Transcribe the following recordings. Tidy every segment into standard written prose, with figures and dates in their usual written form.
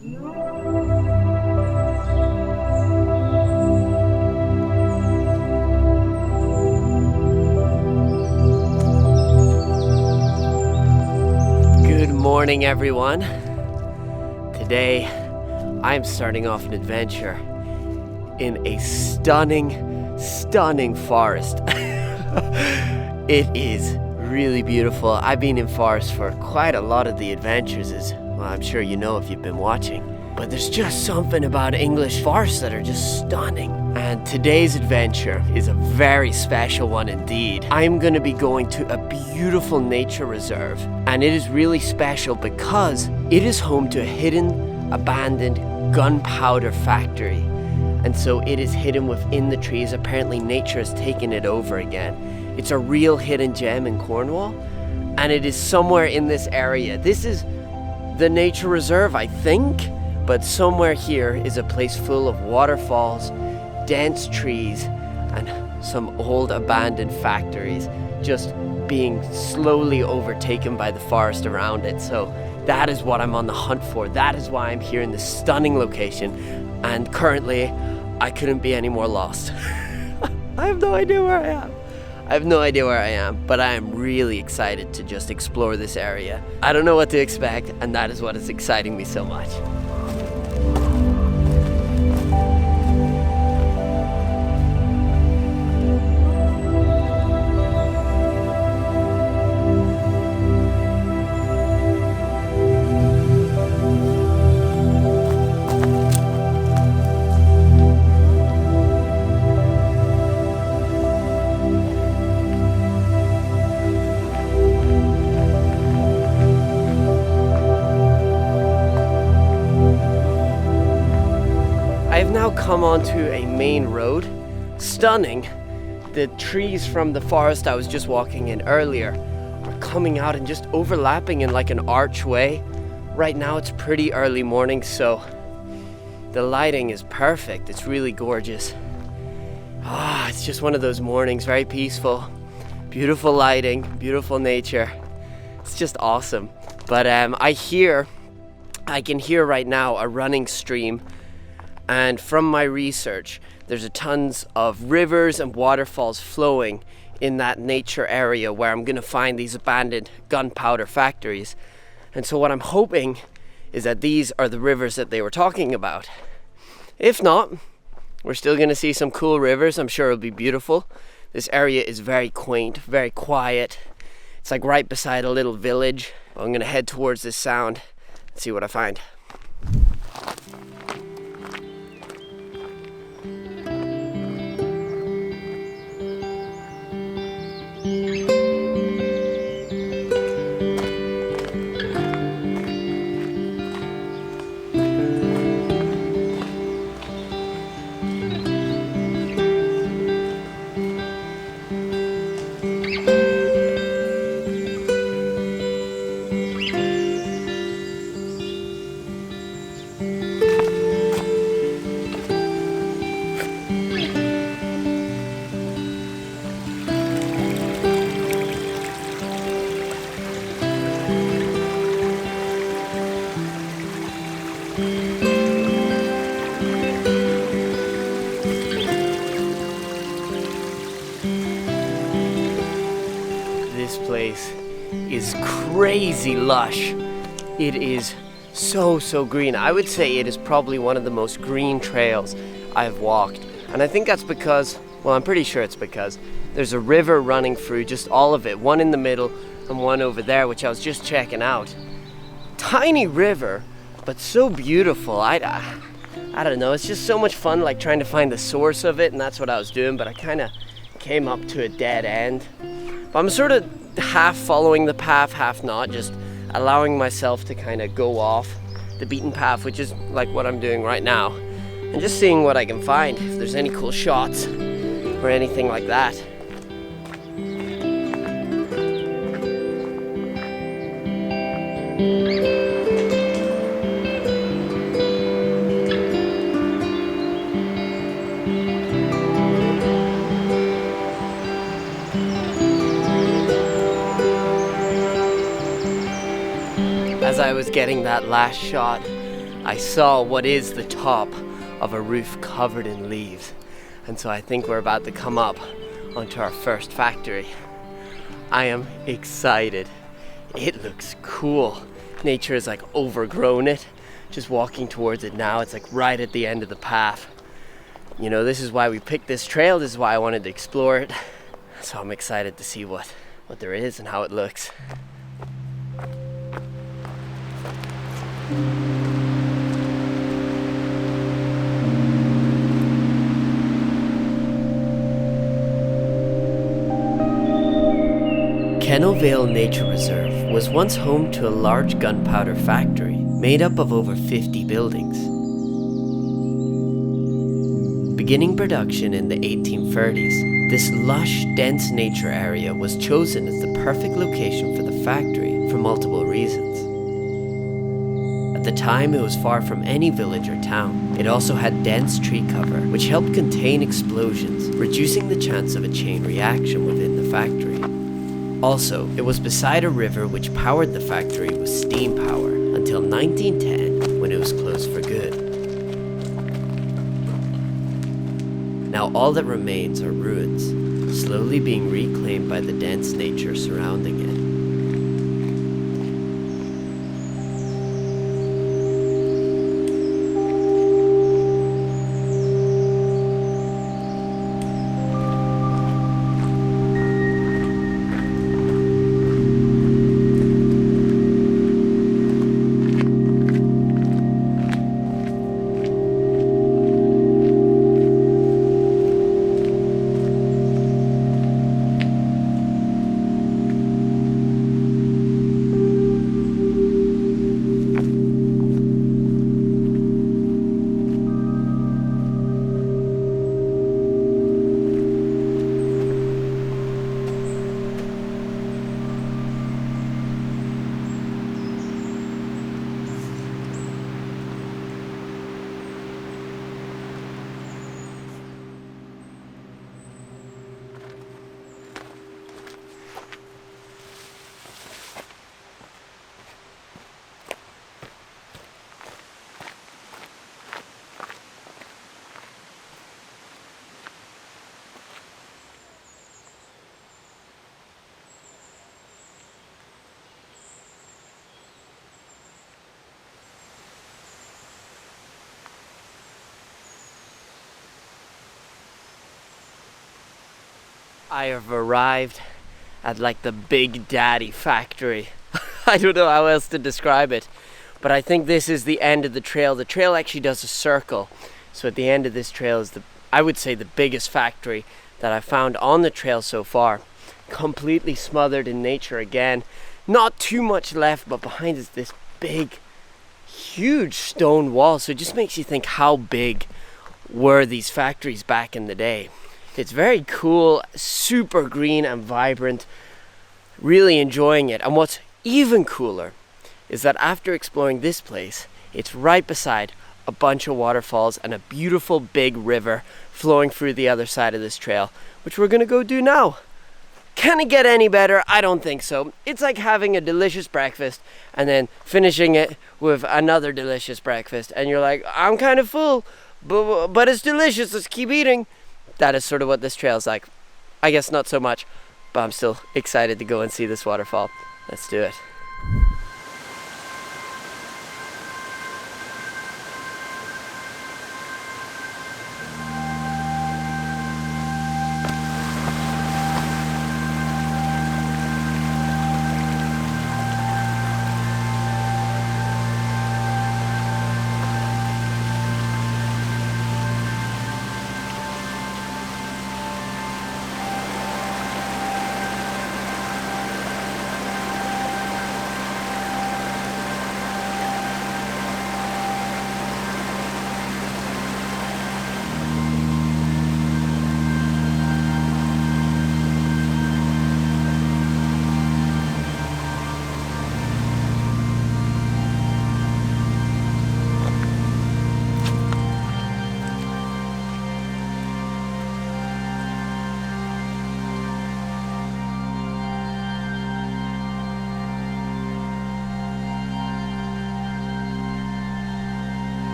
Good morning, everyone. Today, I'm starting off an adventure in a stunning, stunning forest. It is really beautiful. I've been in forest for quite a lot of the adventures, as well, I'm sure you know if you've been watching. But there's just something about English forests that are just stunning. And today's adventure is a very special one indeed. I'm going to be going to a beautiful nature reserve, and it is really special because it is home to a hidden, abandoned gunpowder factory. And so it is hidden within the trees. Apparently nature has taken it over again. It's a real hidden gem in Cornwall, and it is somewhere in this area. This is the nature reserve, I think, but somewhere here is a place full of waterfalls, dense trees, and some old abandoned factories just being slowly overtaken by the forest around it. So that is what I'm on the hunt for. That is why I'm here in this stunning location, and currently I couldn't be any more lost. I have no idea where I am, but I am really excited to just explore this area. I don't know what to expect, and that is what is exciting me so much. I've now come onto a main road. Stunning. The trees from the forest I was just walking in earlier are coming out and just overlapping in like an archway. Right now it's pretty early morning, so the lighting is perfect. It's really gorgeous. It's just one of those mornings, very peaceful, beautiful lighting, beautiful nature. It's just awesome. But I can hear right now a running stream. And from my research, there's tons of rivers and waterfalls flowing in that nature area where I'm gonna find these abandoned gunpowder factories. And so what I'm hoping is that these are the rivers that they were talking about. If not, we're still gonna see some cool rivers. I'm sure it'll be beautiful. This area is very quaint, very quiet. It's like right beside a little village. I'm gonna head towards this sound and see what I find. This place is crazy lush. It is so green. I would say it is probably one of the most green trails I've walked. And I think that's because, well, I'm pretty sure it's because there's a river running through just all of it, one in the middle and one over there, which I was just checking out. Tiny river, but so beautiful. I don't know, it's just so much fun like trying to find the source of it, and that's what I was doing, but I kind of came up to a dead end. But I'm sort of half following the path, half not, just allowing myself to kind of go off the beaten path, which is like what I'm doing right now, and just seeing what I can find, if there's any cool shots or anything like that. As I was getting that last shot, I saw what is the top of a roof covered in leaves. And so I think we're about to come up onto our first factory. I am excited. It looks cool. Nature has like overgrown it. Just walking towards it now, it's like right at the end of the path. You know, this is why we picked this trail. This is why I wanted to explore it. So I'm excited to see what there is and how it looks. Kennall Vale Nature Reserve was once home to a large gunpowder factory made up of over 50 buildings. Beginning production in the 1830s, this lush, dense nature area was chosen as the perfect location for the factory for multiple reasons. At the time, it was far from any village or town. It also had dense tree cover, which helped contain explosions, reducing the chance of a chain reaction within the factory. Also, it was beside a river which powered the factory with steam power until 1910, when it was closed for good. Now all that remains are ruins, slowly being reclaimed by the dense nature surrounding it. I have arrived at like the Big Daddy factory. I don't know how else to describe it, but I think this is the end of the trail. The trail actually does a circle. So at the end of this trail is I would say the biggest factory that I've found on the trail so far. Completely smothered in nature again. Not too much left, but behind is this big, huge stone wall. So it just makes you think, how big were these factories back in the day? It's very cool, super green and vibrant, really enjoying it. And what's even cooler is that after exploring this place, it's right beside a bunch of waterfalls and a beautiful big river flowing through the other side of this trail, which we're gonna go do now. Can it get any better? I don't think so. It's like having a delicious breakfast and then finishing it with another delicious breakfast. And you're like, I'm kind of full, but it's delicious, let's keep eating. That is sort of what this trail is like. I guess not so much, but I'm still excited to go and see this waterfall. Let's do it.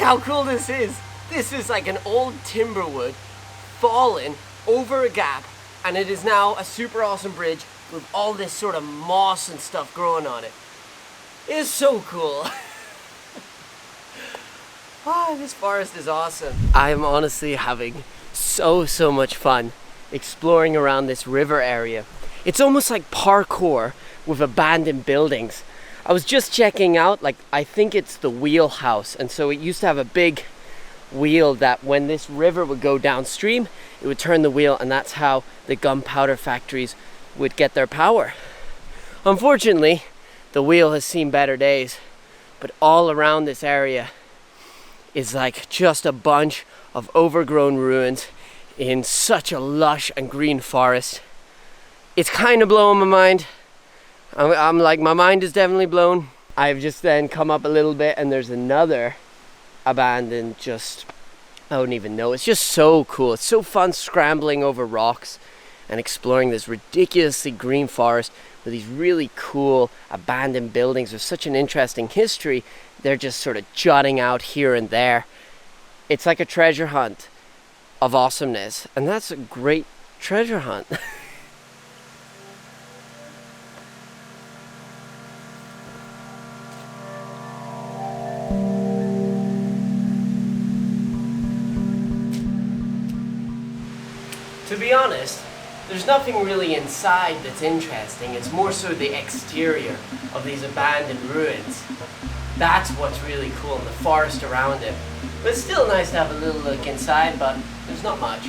how cool this is. This is like an old timber wood fallen over a gap, and it is now a super awesome bridge with all this sort of moss and stuff growing on it. It is so cool. Ah, this forest is awesome. I am honestly having so much fun exploring around this river area. It's almost like parkour with abandoned buildings. I was just checking out, like, I think it's the wheelhouse, and so it used to have a big wheel that when this river would go downstream, it would turn the wheel, and that's how the gunpowder factories would get their power. Unfortunately, the wheel has seen better days, but all around this area is like just a bunch of overgrown ruins in such a lush and green forest. It's kind of blowing my mind. I'm like, my mind is definitely blown. I've just then come up a little bit and there's another abandoned, just, I don't even know. It's just so cool. It's so fun scrambling over rocks and exploring this ridiculously green forest with these really cool abandoned buildings with such an interesting history. They're just sort of jutting out here and there. It's like a treasure hunt of awesomeness, and that's a great treasure hunt. To be honest, there's nothing really inside that's interesting. It's more so the exterior of these abandoned ruins. That's what's really cool, and the forest around it. But it's still nice to have a little look inside, but there's not much.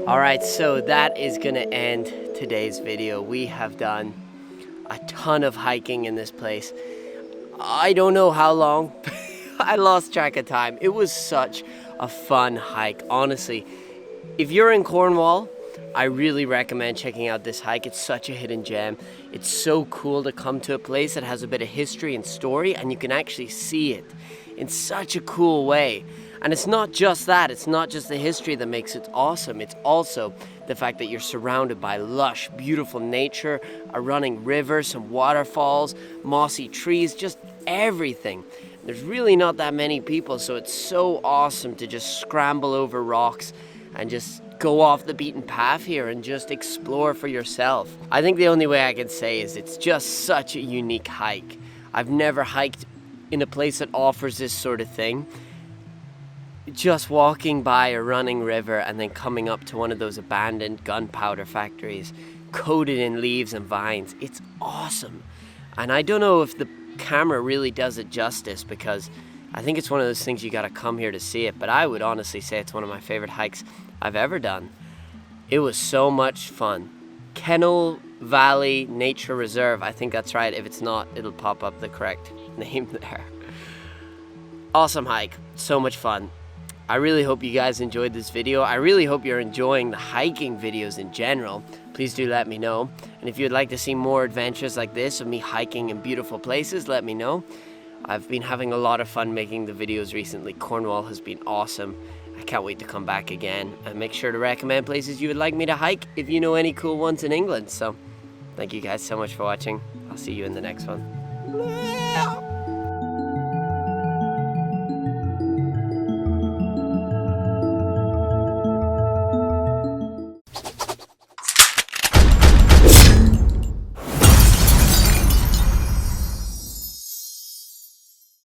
Alright, so that is going to end today's video. We have done a ton of hiking in this place. I don't know how long. I lost track of time. It was such a fun hike, honestly. If you're in Cornwall, I really recommend checking out this hike. It's such a hidden gem. It's so cool to come to a place that has a bit of history and story, and you can actually see it in such a cool way. And it's not just that, it's not just the history that makes it awesome, it's also the fact that you're surrounded by lush, beautiful nature, a running river, some waterfalls, mossy trees, just everything. There's really not that many people, so it's so awesome to just scramble over rocks and just go off the beaten path here and just explore for yourself. I think the only way I can say is it's just such a unique hike. I've never hiked in a place that offers this sort of thing. Just walking by a running river and then coming up to one of those abandoned gunpowder factories coated in leaves and vines. It's awesome. And I don't know if the camera really does it justice, because I think it's one of those things you gotta come here to see it, but I would honestly say it's one of my favorite hikes I've ever done. It was so much fun. Kennall Vale Nature Reserve, I think that's right. If it's not, it'll pop up the correct name there. Awesome hike, so much fun. I really hope you guys enjoyed this video. I really hope you're enjoying the hiking videos in general. Please do let me know. And if you'd like to see more adventures like this of me hiking in beautiful places, let me know. I've been having a lot of fun making the videos recently. Cornwall has been awesome. I can't wait to come back again. And make sure to recommend places you would like me to hike if you know any cool ones in England. So thank you guys so much for watching. I'll see you in the next one.